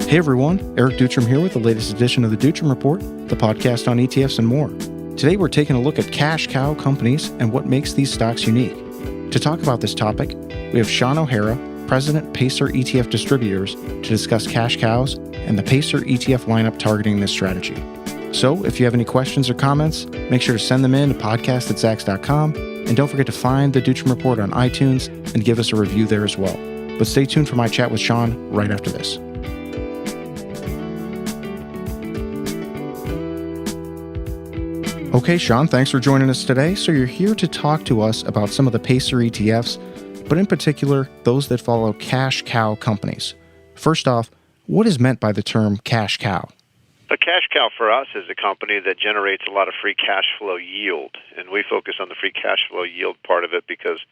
Hey everyone, Eric Dutram here with the latest edition of the Dutram Report, the podcast on ETFs and more. Today we're taking a look at cash cow companies and what makes these stocks unique. To talk about this topic, we have Sean O'Hara, President, Pacer ETF Distributors, to discuss cash cows and the Pacer ETF lineup targeting this strategy. So if you have any questions or comments, make sure to send them in to podcast@zacks.com, and don't forget to find the Dutram Report on iTunes and give us a review there as well. But stay tuned for my chat with Sean right after this. Okay, Sean, thanks for joining us today. So you're here to talk to us about some of the Pacer ETFs, but in particular, those that follow cash cow companies. First off, what is meant by the term cash cow? A cash cow for us is a company that generates a lot of free cash flow yield, and we focus on the free cash flow yield part of it because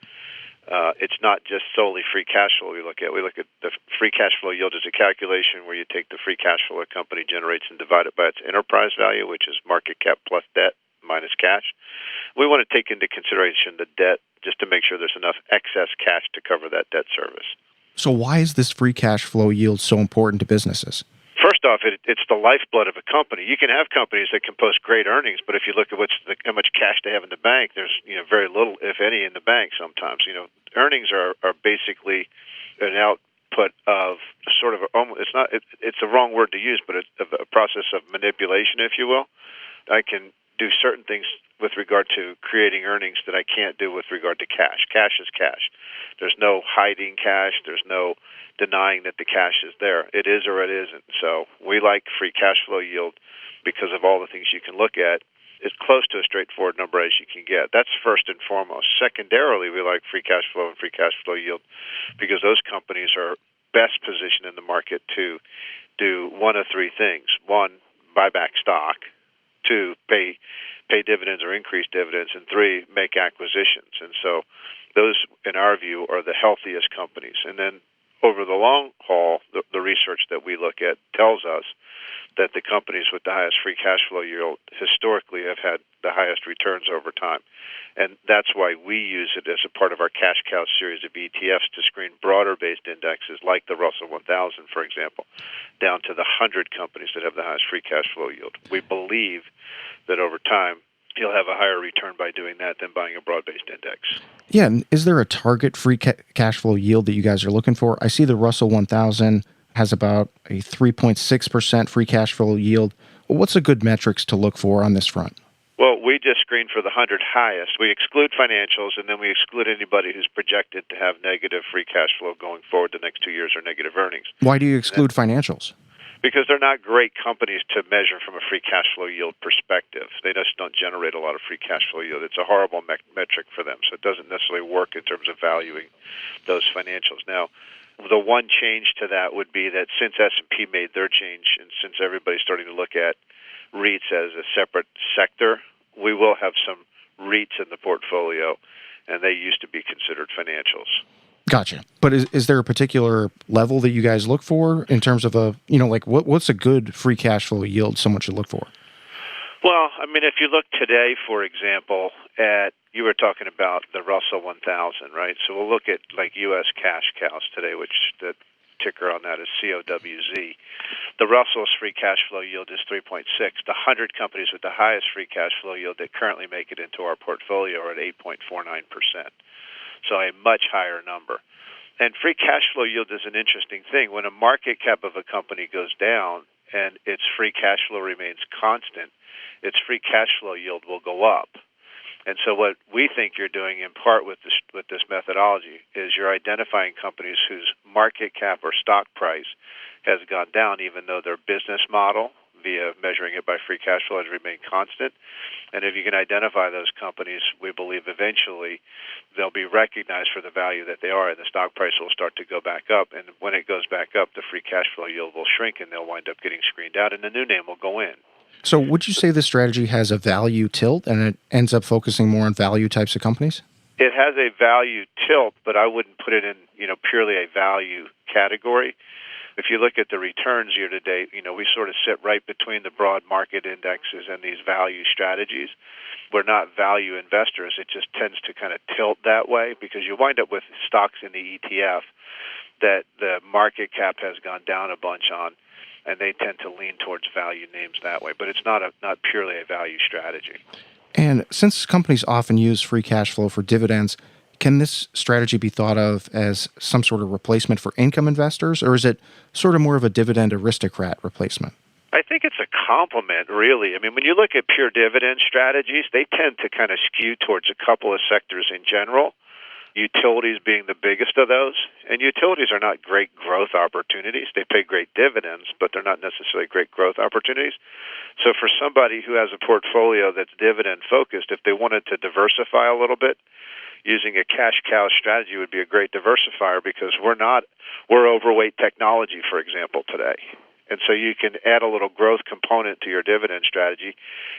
it's not just solely free cash flow we look at. We look at the free cash flow yield as a calculation where you take the free cash flow a company generates and divide it by its enterprise value, which is market cap plus debt minus cash. We want to take into consideration the debt just to make sure there's enough excess cash to cover that debt service. So why is this free cash flow yield so important to businesses? First off, it's the lifeblood of a company. You can have companies that can post great earnings, but if you look at how much cash they have in the bank, there's very little, if any, in the bank sometimes. Earnings are basically an output of sort of it's the wrong word to use, but it's a process of manipulation, if you will. I can do certain things with regard to creating earnings that I can't do with regard to cash. Cash is cash. There's no hiding cash. There's no denying that the cash is there. It is or it isn't. So we like free cash flow yield because of all the things you can look at. It's close to a straightforward number as you can get. That's first and foremost. Secondarily, we like free cash flow and free cash flow yield because those companies are best positioned in the market to do one of three things. One, buy back stock. Two, pay dividends or increase dividends. And three, make acquisitions. And so those, in our view, are the healthiest companies. And then over the long haul, the research that we look at tells us that the companies with the highest free cash flow yield historically have had the highest returns over time. And that's why we use it as a part of our cash cow series of ETFs to screen broader-based indexes like the Russell 1000, for example, down to the 100 companies that have the highest free cash flow yield. We believe that over time, you'll have a higher return by doing that than buying a broad-based index. Yeah, and is there a target free cash flow yield that you guys are looking for? I see the Russell 1000 has about a 3.6% free cash flow yield. What's a good metrics to look for on this front? Well, we just screen for the 100 highest. We exclude financials, and then we exclude anybody who's projected to have negative free cash flow going forward the next 2 years or negative earnings. Why do you exclude financials? Because they're not great companies to measure from a free cash flow yield perspective. They just don't generate a lot of free cash flow yield. It's a horrible metric for them, so it doesn't necessarily work in terms of valuing those financials. Now, the one change to that would be that since S&P made their change and since everybody's starting to look at REITs as a separate sector, we will have some REITs in the portfolio, and they used to be considered financials. Gotcha. But is there a particular level that you guys look for in terms of what's a good free cash flow yield someone should look for? Well, I mean, if you look today, for example, you were talking about the Russell 1000, right? So we'll look at like U.S. cash cows today, which the ticker on that is COWZ. The Russell's free cash flow yield is 3.6. The 100 companies with the highest free cash flow yield that currently make it into our portfolio are at 8.49%. So a much higher number. And free cash flow yield is an interesting thing. When a market cap of a company goes down and its free cash flow remains constant, its free cash flow yield will go up. And so what we think you're doing in part with this methodology is you're identifying companies whose market cap or stock price has gone down even though their business model via measuring it by free cash flow has remained constant. And if you can identify those companies, we believe eventually they'll be recognized for the value that they are, and the stock price will start to go back up. And when it goes back up, the free cash flow yield will shrink, and they'll wind up getting screened out, and the new name will go in. So would you say this strategy has a value tilt, and it ends up focusing more on value types of companies? It has a value tilt, but I wouldn't put it in purely a value category. If you look at the returns year to date, we sort of sit right between the broad market indexes and these value strategies. We're not value investors. It just tends to kind of tilt that way because you wind up with stocks in the ETF that the market cap has gone down a bunch on, and they tend to lean towards value names that way. But it's not purely a value strategy. And since companies often use free cash flow for dividends, can this strategy be thought of as some sort of replacement for income investors, or is it sort of more of a dividend aristocrat replacement? I think it's a complement, really. I mean, when you look at pure dividend strategies, they tend to kind of skew towards a couple of sectors in general, utilities being the biggest of those. And utilities are not great growth opportunities. They pay great dividends, but they're not necessarily great growth opportunities. So for somebody who has a portfolio that's dividend-focused, if they wanted to diversify a little bit, using a cash cow strategy would be a great diversifier because we're overweight technology, for example, today. And so you can add a little growth component to your dividend strategy,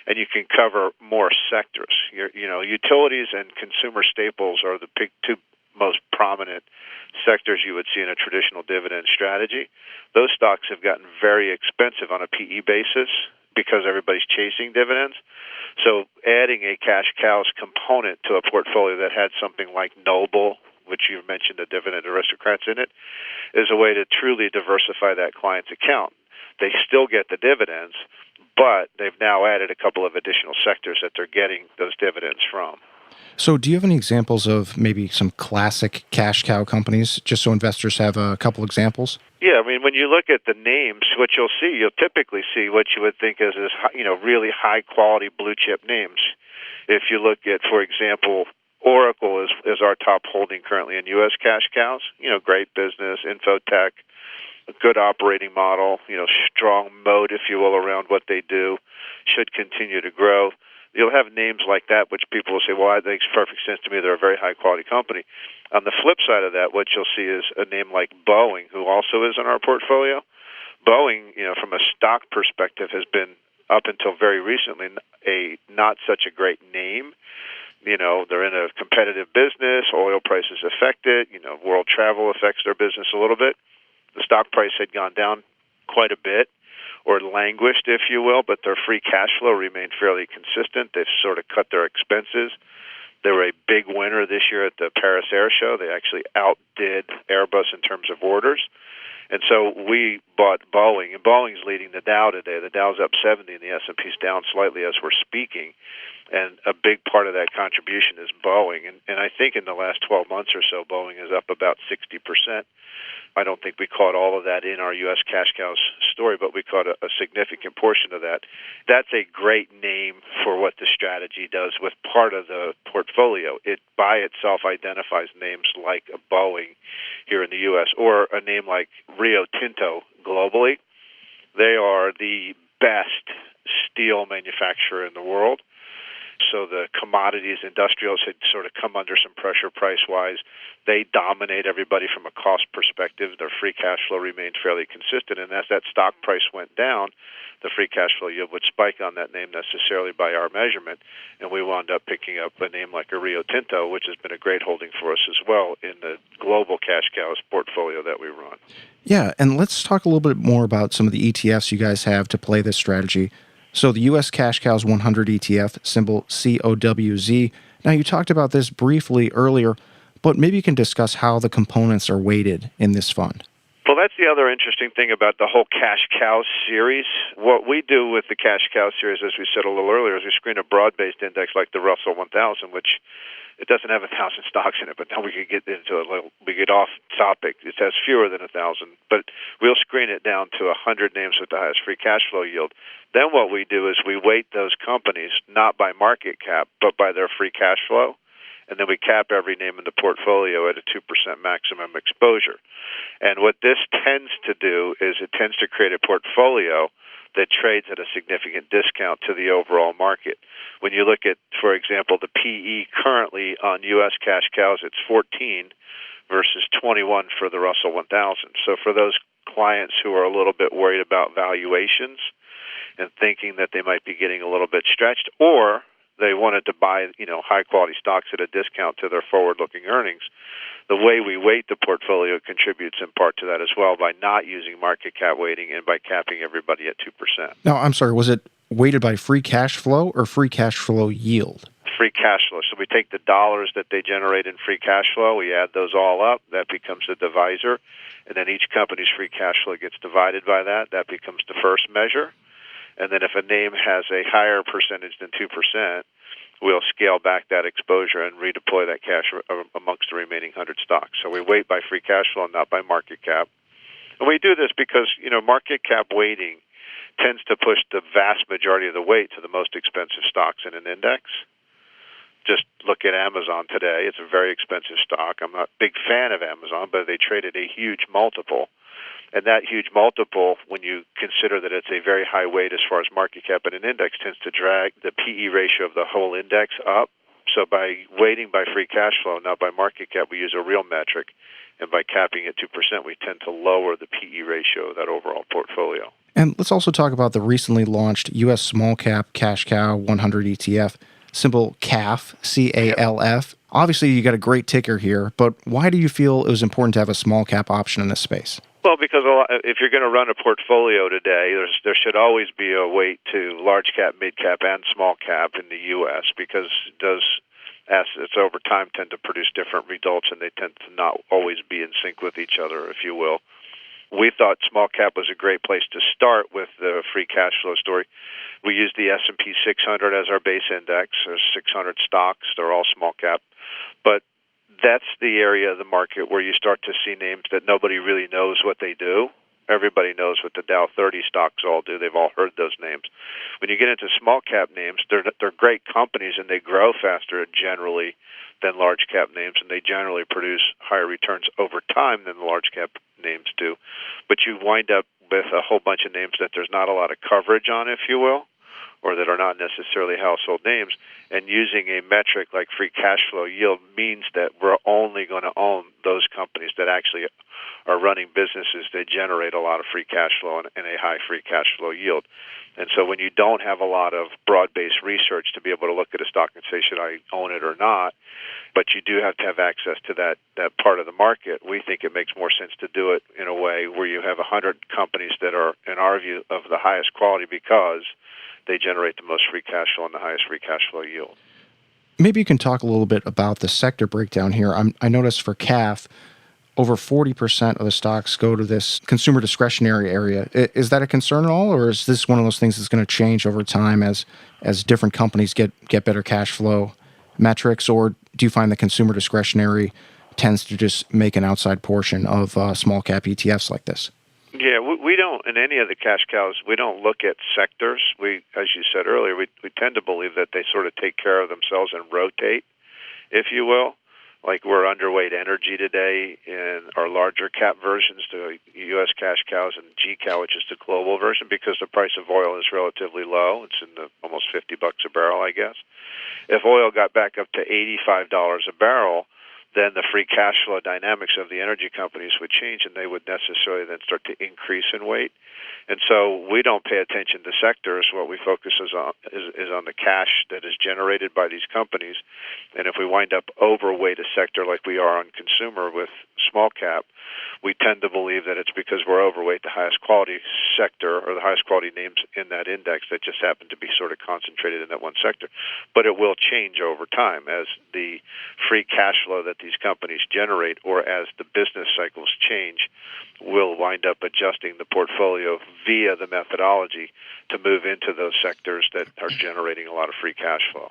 and you can cover more sectors. Utilities and consumer staples are the two most prominent sectors you would see in a traditional dividend strategy. Those stocks have gotten very expensive on a PE basis because everybody's chasing dividends. So adding a cash cows component to a portfolio that had something like Noble, which you mentioned the dividend aristocrats in it, is a way to truly diversify that client's account. They still get the dividends, but they've now added a couple of additional sectors that they're getting those dividends from. So do you have any examples of maybe some classic cash cow companies, just so investors have a couple examples? Yeah, I mean, when you look at the names, what you'll typically see what you would think is really high-quality blue-chip names. If you look at, for example, Oracle is our top holding currently in U.S. cash cows. Great business, infotech, a good operating model, strong moat, if you will, around what they do, should continue to grow. You'll have names like that, which people will say, well, that makes perfect sense to me. They're a very high-quality company. On the flip side of that, what you'll see is a name like Boeing, who also is in our portfolio. Boeing, from a stock perspective, has been, up until very recently, a not such a great name. They're in a competitive business. Oil prices affect it. World travel affects their business a little bit. The stock price had gone down quite a bit, or languished, if you will, but their free cash flow remained fairly consistent. They've sort of cut their expenses. They were a big winner this year at the Paris Air Show. They actually outdid Airbus in terms of orders. And so we bought Boeing, and Boeing's leading the Dow today. The Dow's up 70, and the S&P's down slightly as we're speaking. And a big part of that contribution is Boeing. And I think in the last 12 months or so, Boeing is up about 60%. I don't think we caught all of that in our U.S. cash cows story, but we caught a significant portion of that. That's a great name for what the strategy does with part of the portfolio. It by itself identifies names like a Boeing here in the U.S. or a name like Rio Tinto globally. They are the best steel manufacturer in the world. So the commodities, industrials had sort of come under some pressure price-wise. They dominate everybody from a cost perspective. Their free cash flow remained fairly consistent, and as that stock price went down, the free cash flow yield would spike on that name necessarily by our measurement, and we wound up picking up a name like a Rio Tinto, which has been a great holding for us as well in the global cash cows portfolio that we run. Yeah, and let's talk a little bit more about some of the ETFs you guys have to play this strategy. So the U.S. Cash Cows 100 ETF, symbol COWZ. Now, you talked about this briefly earlier, but maybe you can discuss how the components are weighted in this fund. Well, that's the other interesting thing about the whole Cash Cow series. What we do with the Cash Cow series, as we said a little earlier, is we screen a broad-based index like the Russell 1000, which it doesn't have 1,000 stocks in it, but now we could get into we get off topic. It has fewer than 1,000, but we'll screen it down to 100 names with the highest free cash flow yield. Then what we do is we weight those companies not by market cap, but by their free cash flow, and then we cap every name in the portfolio at a 2% maximum exposure. And what this tends to do is it tends to create a portfolio that trades at a significant discount to the overall market. When you look at, for example, the PE currently on U.S. cash cows, it's 14 versus 21 for the Russell 1000. So for those clients who are a little bit worried about valuations and thinking that they might be getting a little bit stretched, or they wanted to buy, high-quality stocks at a discount to their forward-looking earnings. The way we weight the portfolio contributes in part to that as well by not using market cap weighting and by capping everybody at 2%. Now, I'm sorry, was it weighted by free cash flow or free cash flow yield? Free cash flow. So we take the dollars that they generate in free cash flow, we add those all up, that becomes the divisor, and then each company's free cash flow gets divided by that. That becomes the first measure. And then if a name has a higher percentage than 2%, we'll scale back that exposure and redeploy that cash amongst the remaining 100 stocks. So we weight by free cash flow, not by market cap. And we do this because, market cap weighting tends to push the vast majority of the weight to the most expensive stocks in an index. Just look at Amazon today. It's a very expensive stock. I'm not a big fan of Amazon, but they traded a huge multiple. And that huge multiple, when you consider that it's a very high weight as far as market cap in an index, tends to drag the PE ratio of the whole index up. So by weighting by free cash flow, not by market cap, we use a real metric. And by capping at 2%, we tend to lower the PE ratio of that overall portfolio. And let's also talk about the recently launched U.S. Small Cap Cash Cow 100 ETF, symbol CALF, C-A-L-F. Obviously, you got a great ticker here, but why do you feel it was important to have a small cap option in this space? Well, because if you're going to run a portfolio today, there should always be a weight to large cap, mid cap, and small cap in the U.S. because those assets over time tend to produce different results, and they tend to not always be in sync with each other, if you will. We thought small cap was a great place to start with the free cash flow story. We used the S&P 600 as our base index. There's 600 stocks. They're all small cap. But that's the area of the market where you start to see names that nobody really knows what they do. Everybody knows what the Dow 30 stocks all do. They've all heard those names. When you get into small cap names, they're great companies and they grow faster generally than large cap names, and they generally produce higher returns over time than the large cap names do. But you wind up with a whole bunch of names that there's not a lot of coverage on, if you will, or that are not necessarily household names. And using a metric like free cash flow yield means that we're only going to own those companies that actually are running businesses that generate a lot of free cash flow and a high free cash flow yield. And so when you don't have a lot of broad-based research to be able to look at a stock and say, should I own it or not, but you do have to have access to that part of the market, we think it makes more sense to do it in a way where you have 100 companies that are, in our view, of the highest quality because they generate the most free cash flow and the highest free cash flow yield. Maybe you can talk a little bit about the sector breakdown here. I noticed for CAF, over 40% of the stocks go to this consumer discretionary area. Is that a concern at all, or is this one of those things that's going to change over time as different companies get better cash flow metrics, or do you find the consumer discretionary tends to just make an outside portion of small cap ETFs like this? Yeah, we don't, in any of the cash cows, we don't look at sectors. We, as you said earlier, we tend to believe that they sort of take care of themselves and rotate, if you will. Like we're underweight energy today in our larger cap versions, the U.S. cash cows and GCOW, which is the global version, because the price of oil is relatively low. It's in the almost $50 a barrel, I guess. If oil got back up to $85 a barrel, then the free cash flow dynamics of the energy companies would change, and they would necessarily then start to increase in weight. And so we don't pay attention to sectors. What we focus is on the cash that is generated by these companies. And if we wind up overweight a sector like we are on consumer with small cap, we tend to believe that it's because we're overweight the highest quality sector or the highest quality names in that index that just happen to be sort of concentrated in that one sector. But it will change over time as the free cash flow that these companies generate or as the business cycles change. We'll wind up adjusting the portfolio via the methodology to move into those sectors that are generating a lot of free cash flow.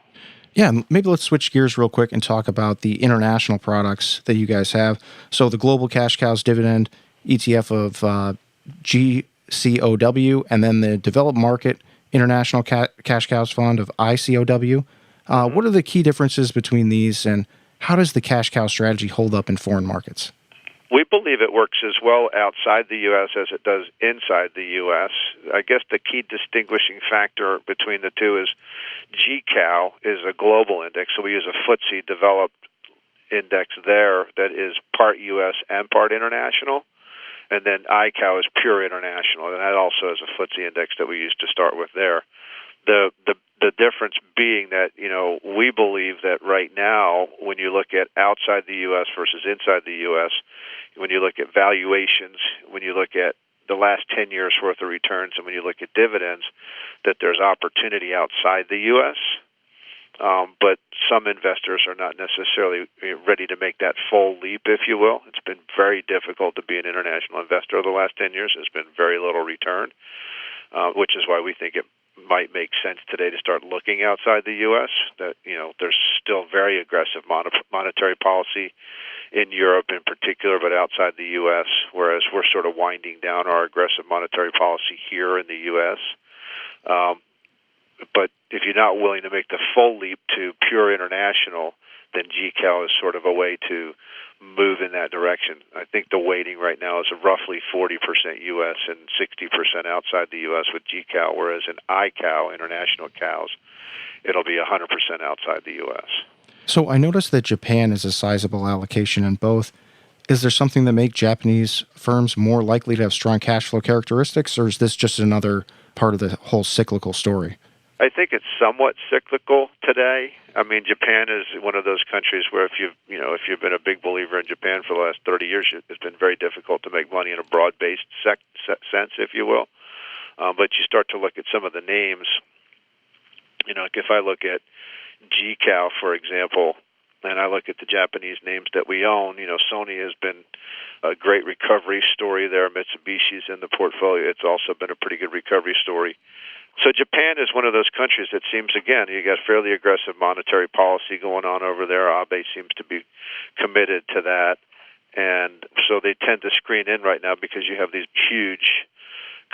Yeah, maybe let's switch gears real quick and talk about the international products that you guys have. So the Global Cash Cows Dividend ETF of GCOW, and then the Developed Market International Cash Cows Fund of ICOW. What are the key differences between these, and how does the cash cow strategy hold up in foreign markets? We believe it works as well outside the U.S. as it does inside the U.S. I guess the key distinguishing factor between the two is GCOW is a global index, so we use a FTSE developed index there that is part U.S. and part international. And then ICOW is pure international, and that also is a FTSE index that we use to start with there. The The difference being that, we believe that right now, when you look at outside the U.S. versus inside the U.S., when you look at valuations, when you look at the last 10 years' worth of returns, and when you look at dividends, that there's opportunity outside the U.S., but some investors are not necessarily ready to make that full leap, if you will. It's been very difficult to be an international investor over the last 10 years. There's been very little return, which is why we think it might make sense today to start looking outside the U.S. That there's still very aggressive monetary policy in Europe in particular, but outside the U.S., whereas we're sort of winding down our aggressive monetary policy here in the U.S. But if you're not willing to make the full leap to pure international, then GCOW is sort of a way to move in that direction. I think the weighting right now is roughly 40% U.S. and 60% outside the U.S. with GCOW, whereas in ICOW, International COWZ, it'll be 100% outside the U.S. So I noticed that Japan is a sizable allocation in both. Is there something that makes Japanese firms more likely to have strong cash flow characteristics, or is this just another part of the whole cyclical story? I think it's somewhat cyclical today. I mean, Japan is one of those countries where if you've been a big believer in Japan for the last 30 years, it's been very difficult to make money in a broad-based sense, if you will. But you start to look at some of the names. If I look at GCOW, for example, and I look at the Japanese names that we own, Sony has been a great recovery story there. Mitsubishi's in the portfolio. It's also been a pretty good recovery story. So Japan is one of those countries that seems, again, you got fairly aggressive monetary policy going on over there. Abe seems to be committed to that. And so they tend to screen in right now because you have these huge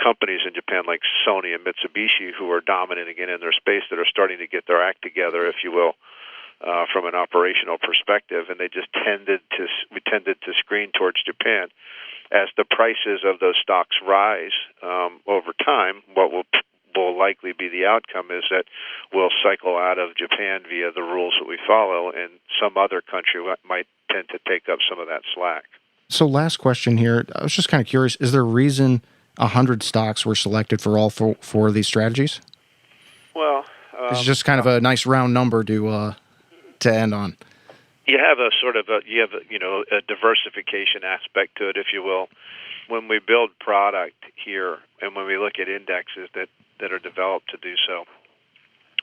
companies in Japan like Sony and Mitsubishi who are dominant again in their space that are starting to get their act together, if you will, from an operational perspective. And we tended to screen towards Japan. As the prices of those stocks rise over time, what will likely be the outcome is that we'll cycle out of Japan via the rules that we follow, and some other country might tend to take up some of that slack. So last question here. I was just kind of curious, is there a reason 100 stocks were selected for all four of these strategies? Well, it's just kind of a nice round number to end on. You have a diversification aspect to it, if you will. When we build product here and when we look at indexes that are developed to do so,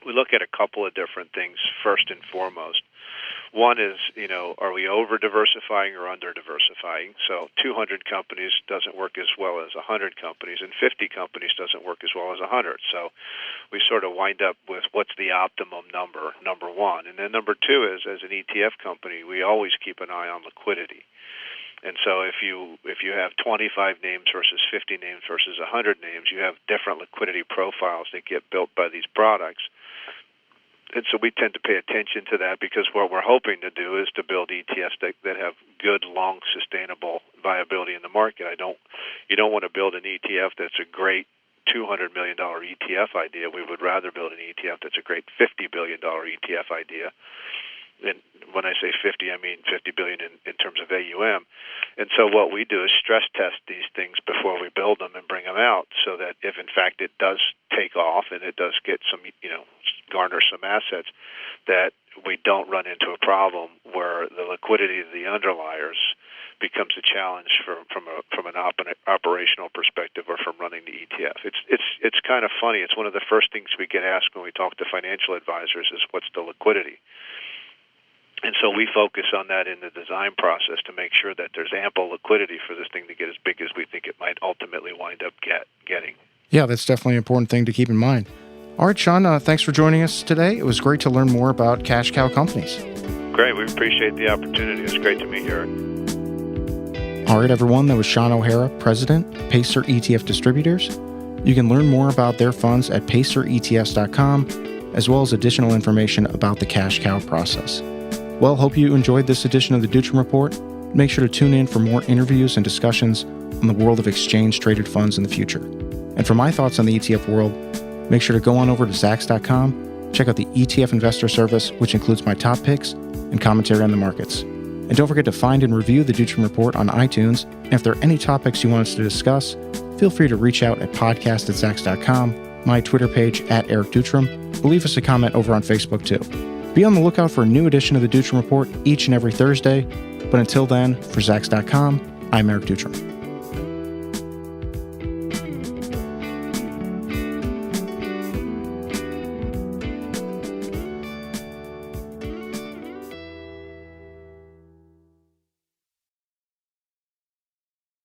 we look at a couple of different things first and foremost. One is, are we over-diversifying or under-diversifying? So 200 companies doesn't work as well as 100 companies, and 50 companies doesn't work as well as 100. So we sort of wind up with what's the optimum number one. And then number two is, as an ETF company, we always keep an eye on liquidity. And so if you have 25 names versus 50 names versus 100 names, you have different liquidity profiles that get built by these products. And so we tend to pay attention to that because what we're hoping to do is to build ETFs that have good, long, sustainable viability in the market. You don't want to build an ETF that's a great $200 million ETF idea. We would rather build an ETF that's a great $50 billion ETF idea. And when I say 50, I mean 50 billion in terms of AUM. And so what we do is stress test these things before we build them and bring them out, so that if in fact it does take off and it does get some, garner some assets, that we don't run into a problem where the liquidity of the underliers becomes a challenge from an operational perspective or from running the ETF. It's kind of funny. It's one of the first things we get asked when we talk to financial advisors is what's the liquidity. And so we focus on that in the design process to make sure that there's ample liquidity for this thing to get as big as we think it might ultimately wind up getting. Yeah, that's definitely an important thing to keep in mind. All right, Sean, thanks for joining us today. It was great to learn more about cash cow companies. Great. We appreciate the opportunity. It's great to meet you, Eric. All right, everyone. That was Sean O'Hara, President, Pacer ETF Distributors. You can learn more about their funds at paceretfs.com, as well as additional information about the cash cow process. Well, hope you enjoyed this edition of the Dutram Report. Make sure to tune in for more interviews and discussions on the world of exchange-traded funds in the future. And for my thoughts on the ETF world, make sure to go on over to Zacks.com, check out the ETF Investor Service, which includes my top picks and commentary on the markets. And don't forget to find and review the Dutram Report on iTunes. And if there are any topics you want us to discuss, feel free to reach out at podcast@Zacks.com my Twitter page at Eric Dutram, or leave us a comment over on Facebook too. Be on the lookout for a new edition of the Dutram Report each and every Thursday. But until then, for Zacks.com, I'm Eric Dutram.